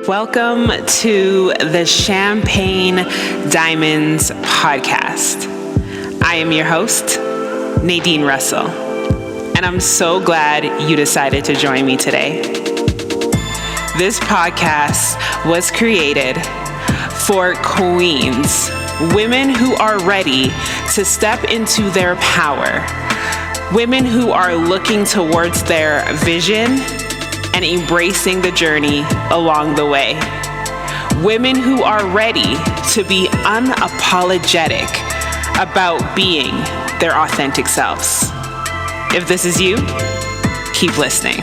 Welcome to the Champagne Diamonds podcast. I am your host, Nadine Russell, and I'm so glad you decided to join me today. This podcast was created for queens, women who are ready to step into their power, women who are looking towards their vision and embracing the journey along the way. Women who are ready to be unapologetic about being their authentic selves. If this is you, keep listening.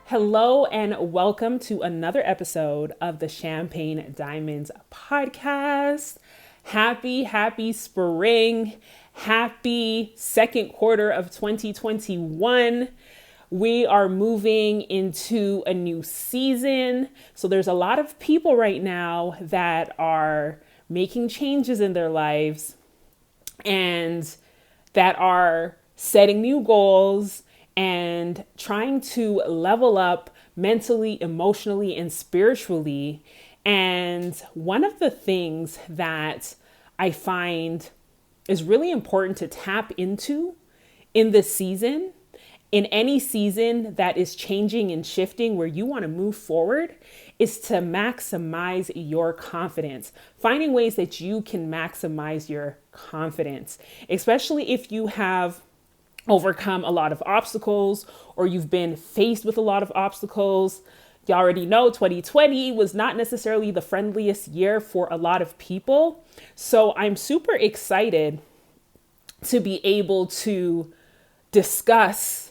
Hello and welcome to another episode of the Champagne Diamonds podcast. Happy spring. Happy second quarter of 2021. We are moving into a new season. So there's a lot of people right now that are making changes in their lives and that are setting new goals and trying to level up mentally, emotionally, and spiritually. And one of the things that I find is really important to tap into in this season, in any season that is changing and shifting where you want to move forward, is to maximize your confidence. Finding ways that you can maximize your confidence, especially if you have overcome a lot of obstacles or you've been faced with a lot of obstacles. You already know 2020 was not necessarily the friendliest year for a lot of people. So I'm super excited to be able to discuss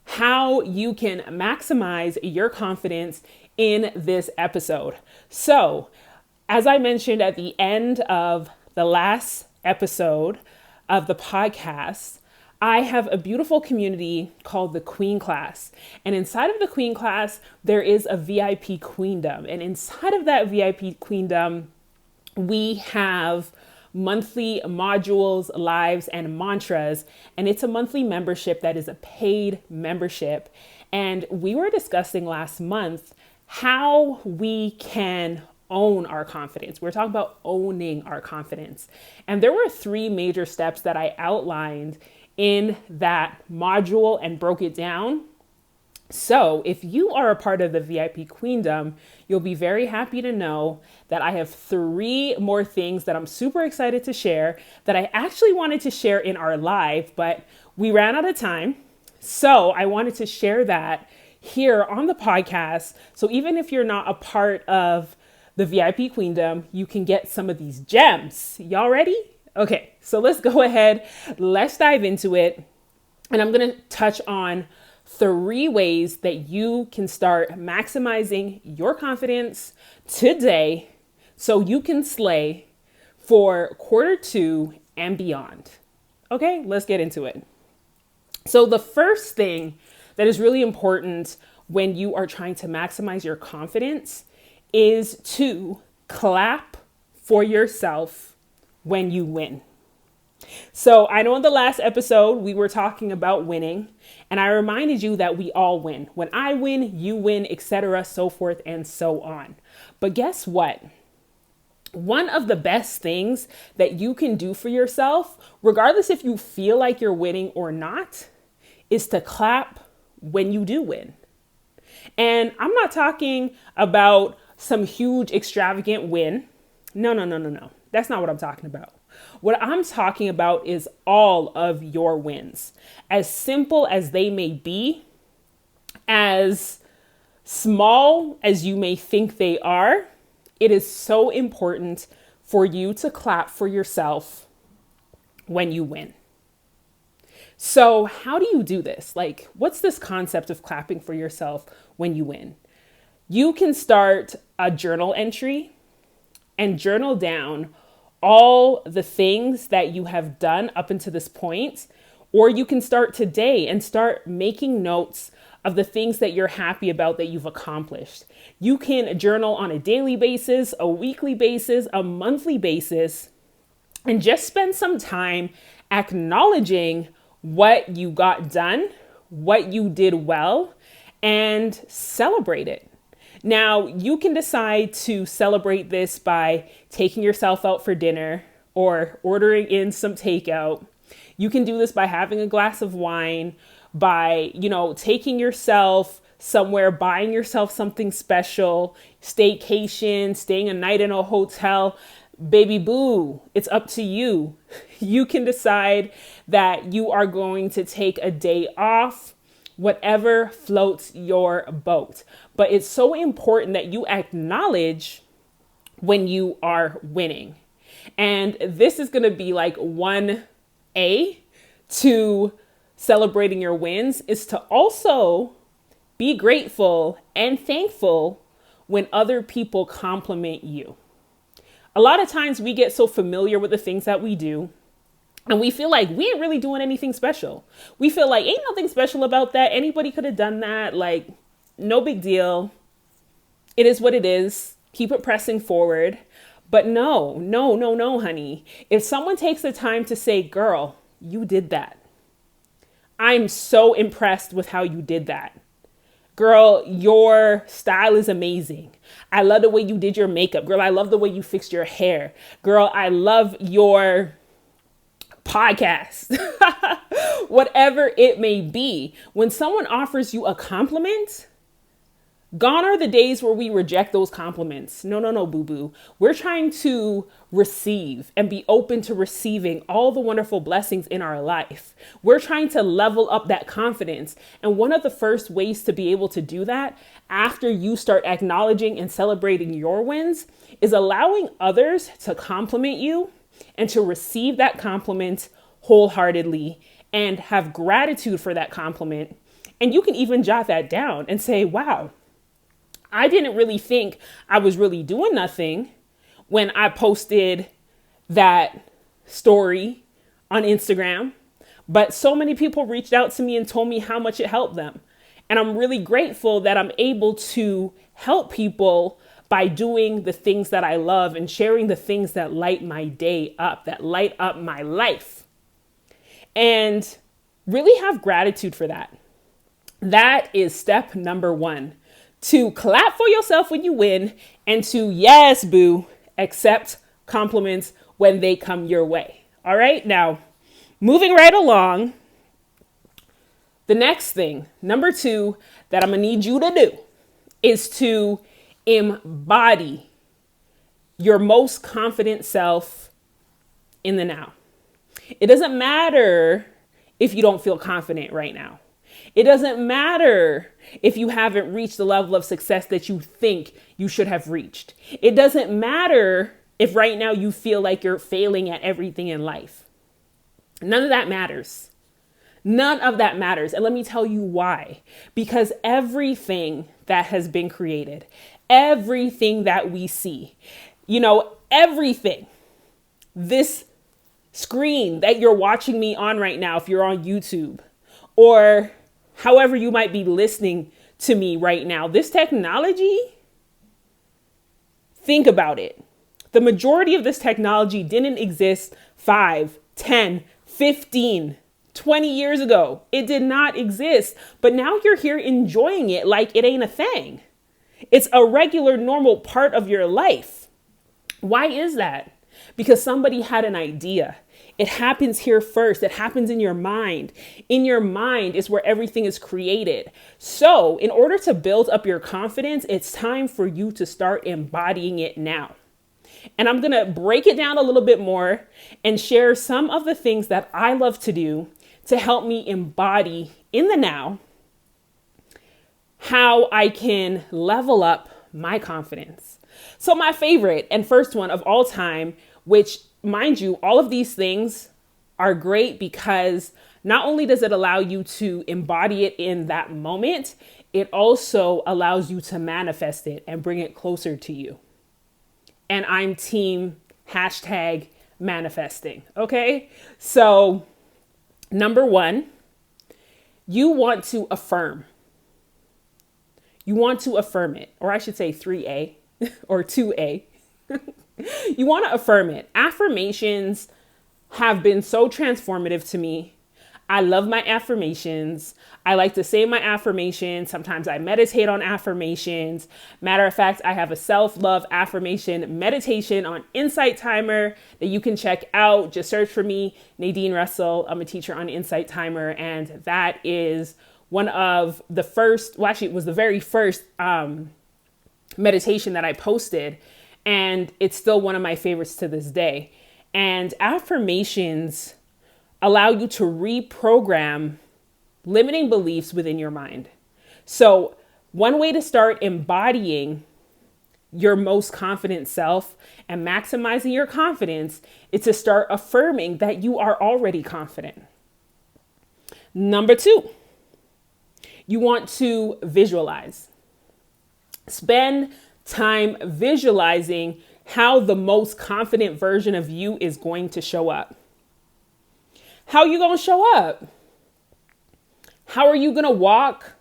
how you can maximize your confidence in this episode. So, as I mentioned at the end of the last episode of the podcast, I have a beautiful community called the Queen Class. And inside of the Queen Class, there is a VIP Queendom. And inside of that VIP Queendom, we have monthly modules, lives, and mantras. And it's a monthly membership that is a paid membership. And we were discussing last month how we can own our confidence. We're talking about owning our confidence. And there were 3 major steps that I outlined in that module and broke it down. So if you are a part of the VIP Queendom, you'll be very happy to know that I have 3 more things that I'm super excited to share that I actually wanted to share in our live, but we ran out of time. So I wanted to share that here on the podcast. So even if you're not a part of the VIP Queendom, you can get some of these gems. Y'all ready? Okay, so let's go ahead. Let's dive into it. And I'm going to touch on 3 ways that you can start maximizing your confidence today so you can slay for quarter 2 and beyond. Okay, let's get into it. So the first thing that is really important when you are trying to maximize your confidence is to clap for yourself when you win. So I know in the last episode, we were talking about winning, and I reminded you that we all win. When I win, you win, etc., so forth and so on. But guess what? One of the best things that you can do for yourself, regardless if you feel like you're winning or not, is to clap when you do win. And I'm not talking about some huge extravagant win. No. That's not what I'm talking about. What I'm talking about is all of your wins, as simple as they may be, as small as you may think they are. It is so important for you to clap for yourself when you win. So how do you do this? Like, what's this concept of clapping for yourself when you win? You can start a journal entry and journal down all the things that you have done up until this point, or you can start today and start making notes of the things that you're happy about that you've accomplished. You can journal on a daily basis, a weekly basis, a monthly basis, and just spend some time acknowledging what you got done, what you did well, and celebrate it. Now, you can decide to celebrate this by taking yourself out for dinner or ordering in some takeout. You can do this by having a glass of wine, by, taking yourself somewhere, buying yourself something special, staycation, staying a night in a hotel. Baby boo, it's up to you. You can decide that you are going to take a day off, whatever floats your boat. But it's so important that you acknowledge when you are winning. And this is going to be like 1A to celebrating your wins, is to also be grateful and thankful when other people compliment you. A lot of times we get so familiar with the things that we do, and we feel like we ain't really doing anything special. We feel like ain't nothing special about that. Anybody could have done that. Like, no big deal. It is what it is. Keep it pressing forward. But no, honey. If someone takes the time to say, girl, you did that. I'm so impressed with how you did that. Girl, your style is amazing. I love the way you did your makeup. Girl, I love the way you fixed your hair. Girl, I love your podcast. Whatever it may be. When someone offers you a compliment, gone are the days where we reject those compliments. No, boo-boo. We're trying to receive and be open to receiving all the wonderful blessings in our life. We're trying to level up that confidence. And one of the first ways to be able to do that, after you start acknowledging and celebrating your wins, is allowing others to compliment you and to receive that compliment wholeheartedly and have gratitude for that compliment. And you can even jot that down and say, wow, I didn't really think I was really doing nothing when I posted that story on Instagram, but so many people reached out to me and told me how much it helped them. And I'm really grateful that I'm able to help people by doing the things that I love and sharing the things that light my day up, that light up my life. And really have gratitude for that. That is step number 1. To clap for yourself when you win, and to, yes, boo, accept compliments when they come your way. All right. Now, moving right along, the next thing, number 2, that I'm going to need you to do is to embody your most confident self in the now. It doesn't matter if you don't feel confident right now. It doesn't matter if you haven't reached the level of success that you think you should have reached. It doesn't matter if right now you feel like you're failing at everything in life. None of that matters. None of that matters. And let me tell you why. Because everything that has been created, everything that we see, everything, this screen that you're watching me on right now, if you're on YouTube, or however you might be listening to me right now, this technology, think about it. The majority of this technology didn't exist 5, 10, 15, 20 years ago. It did not exist. But now you're here enjoying it like it ain't a thing. It's a regular, normal part of your life. Why is that? Because somebody had an idea. It happens here first. It happens in your mind. In your mind is where everything is created. So in order to build up your confidence, it's time for you to start embodying it now. And I'm going to break it down a little bit more and share some of the things that I love to do to help me embody in the now how I can level up my confidence. So my favorite and first one of all time, which, mind you, all of these things are great because not only does it allow you to embody it in that moment, it also allows you to manifest it and bring it closer to you. And I'm team #manifesting. Okay. So number 1, you want to affirm. You want to affirm it, or I should say 3A or 2A. You want to affirm it. Affirmations have been so transformative to me. I love my affirmations. I like to say my affirmations. Sometimes I meditate on affirmations. Matter of fact, I have a self-love affirmation meditation on Insight Timer that you can check out. Just search for me, Nadine Russell. I'm a teacher on Insight Timer. And that is one of the first, well, actually, it was the very first meditation that I posted. And it's still one of my favorites to this day. And affirmations allow you to reprogram limiting beliefs within your mind. So one way to start embodying your most confident self and maximizing your confidence is to start affirming that you are already confident. Number 2, you want to visualize. Spend time visualizing how the most confident version of you is going to show up. How are you going to show up? How are you going to walk?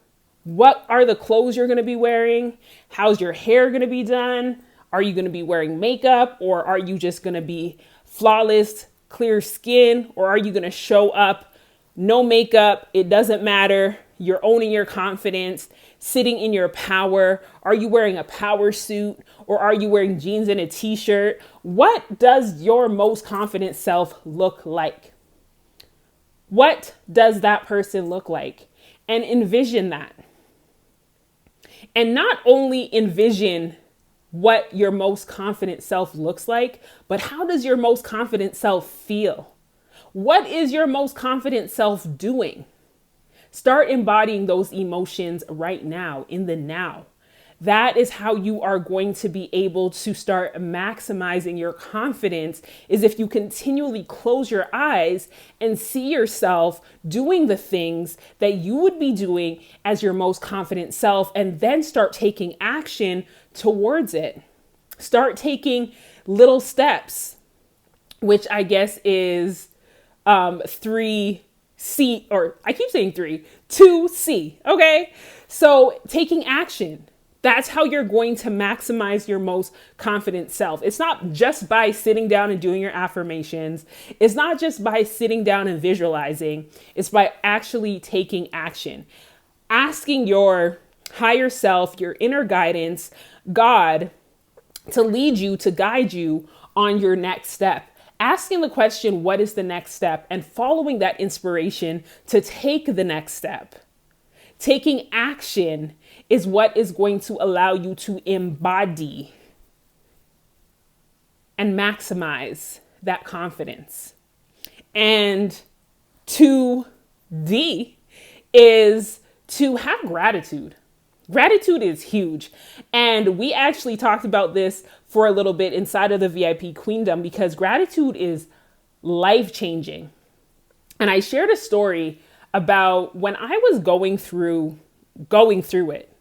What are the clothes you're going to be wearing? How's your hair going to be done? Are you going to be wearing makeup, or are you just going to be flawless, clear skin? Or are you going to show up no makeup? It doesn't matter. You're owning your confidence, sitting in your power. Are you wearing a power suit, or are you wearing jeans and a t-shirt? What does your most confident self look like? What does that person look like? And envision that. And not only envision what your most confident self looks like, but how does your most confident self feel? What is your most confident self doing? Start embodying those emotions right now, in the now. That is how you are going to be able to start maximizing your confidence, is if you continually close your eyes and see yourself doing the things that you would be doing as your most confident self, and then start taking action towards it. Start taking little steps, which I guess is 3C, or I keep saying 2C. Okay. So taking action. That's how you're going to maximize your most confident self. It's not just by sitting down and doing your affirmations. It's not just by sitting down and visualizing. It's by actually taking action. Asking your higher self, your inner guidance, God, to lead you, to guide you on your next step. Asking the question, what is the next step? And following that inspiration to take the next step. Taking action is what is going to allow you to embody and maximize that confidence. And 2D is to have gratitude. Gratitude is huge. And we actually talked about this for a little bit inside of the VIP Queendom, because gratitude is life-changing. And I shared a story about when I was going through it,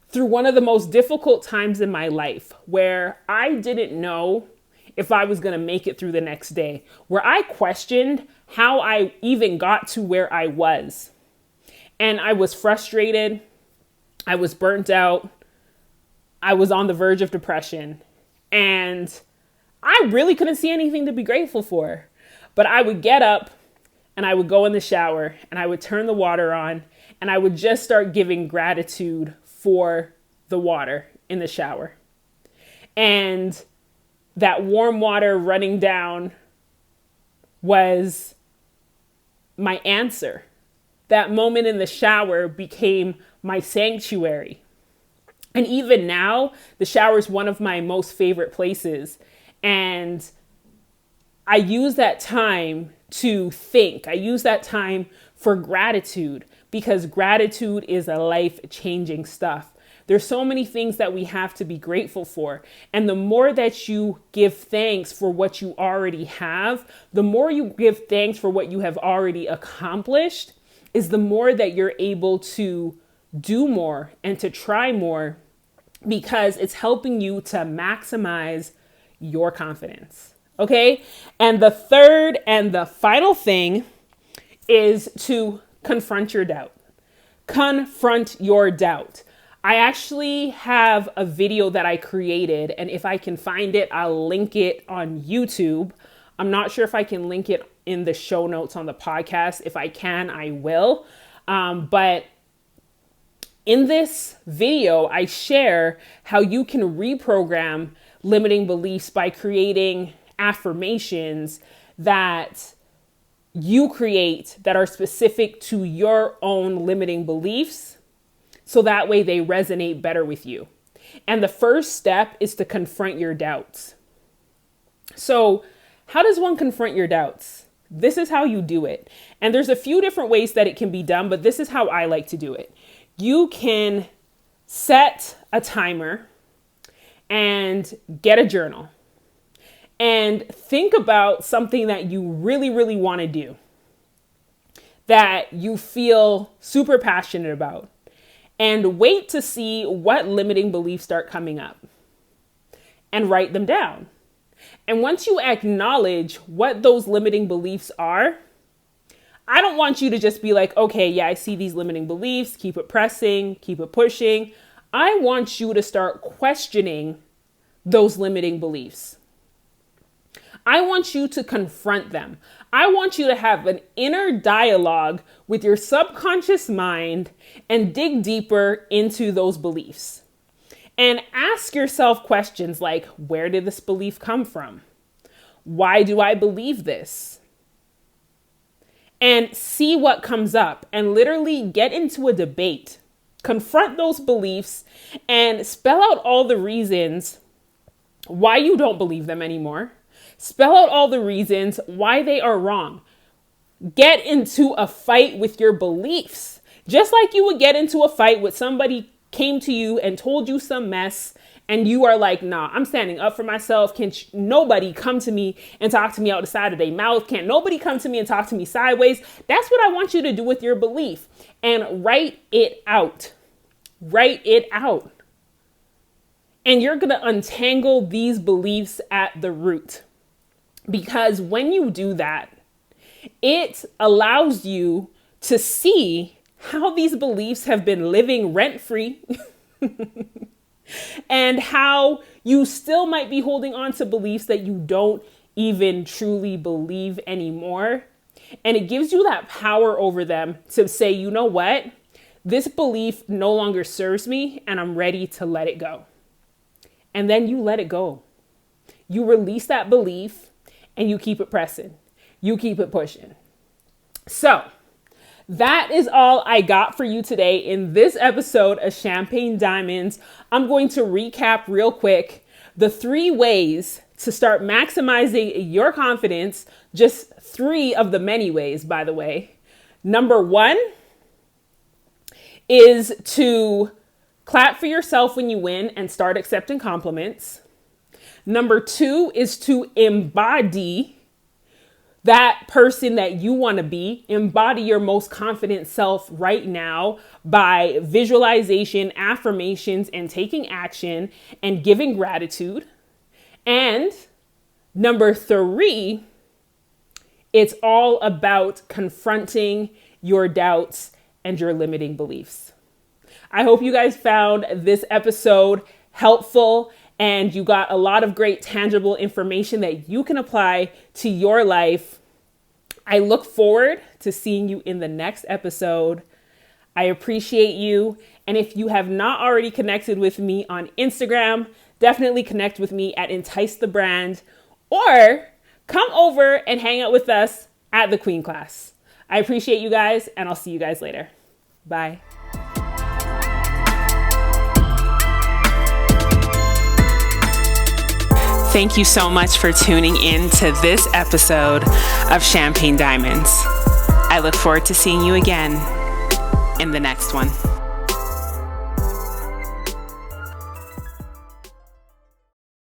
through one of the most difficult times in my life, where I didn't know if I was going to make it through the next day, where I questioned how I even got to where I was. And I was frustrated. I was burnt out. I was on the verge of depression. And I really couldn't see anything to be grateful for. But I would get up and I would go in the shower and I would turn the water on and I would just start giving gratitude for the water in the shower. And that warm water running down was my answer. That moment in the shower became my sanctuary. And even now, the shower is one of my most favorite places. And I use that time to think. I use that time for gratitude, because gratitude is a life-changing stuff. There's so many things that we have to be grateful for. And the more that you give thanks for what you already have, the more you give thanks for what you have already accomplished, is the more that you're able to do more and to try more, because it's helping you to maximize your confidence. Okay. And the third and the final thing is to confront your doubt. Confront your doubt. I actually have a video that I created, and if I can find it, I'll link it on YouTube. I'm not sure if I can link it in the show notes on the podcast. If I can, I will. But in this video, I share how you can reprogram limiting beliefs by creating affirmations that you create that are specific to your own limiting beliefs, so that way they resonate better with you. And the first step is to confront your doubts. So how does one confront your doubts? This is how you do it. And there's a few different ways that it can be done, but this is how I like to do it. You can set a timer and get a journal and think about something that you really, really want to do, that you feel super passionate about, and wait to see what limiting beliefs start coming up and write them down. And once you acknowledge what those limiting beliefs are, I don't want you to just be like, okay, yeah, I see these limiting beliefs, keep it pressing, keep it pushing. I want you to start questioning those limiting beliefs. I want you to confront them. I want you to have an inner dialogue with your subconscious mind and dig deeper into those beliefs. And ask yourself questions like, where did this belief come from? Why do I believe this? And see what comes up and literally get into a debate. Confront those beliefs and spell out all the reasons why you don't believe them anymore. Spell out all the reasons why they are wrong. Get into a fight with your beliefs. Just like you would get into a fight with somebody came to you and told you some mess and you are like, nah, I'm standing up for myself. Can't nobody come to me and talk to me out the side of their mouth. Can't nobody come to me and talk to me sideways. That's what I want you to do with your belief, and write it out. Write it out. And you're going to untangle these beliefs at the root. Because when you do that, it allows you to see how these beliefs have been living rent-free and how you still might be holding on to beliefs that you don't even truly believe anymore. And it gives you that power over them to say, you know what? This belief no longer serves me and I'm ready to let it go. And then you let it go. You release that belief and you keep it pressing. You keep it pushing. So that is all I got for you today in this episode of Champagne Diamonds. I'm going to recap real quick the 3 ways to start maximizing your confidence. Just 3 of the many ways, by the way. Number 1 is to clap for yourself when you win and start accepting compliments. Number 2 is to embody that person that you want to be. Embody your most confident self right now by visualization, affirmations, and taking action and giving gratitude. And number 3, it's all about confronting your doubts and your limiting beliefs. I hope you guys found this episode helpful and you got a lot of great tangible information that you can apply to your life. I look forward to seeing you in the next episode. I appreciate you. And if you have not already connected with me on Instagram, definitely connect with me at Entice the Brand, or come over and hang out with us at the Queen Class. I appreciate you guys, and I'll see you guys later. Bye. Thank you so much for tuning in to this episode of Champagne Diamonds. I look forward to seeing you again in the next one.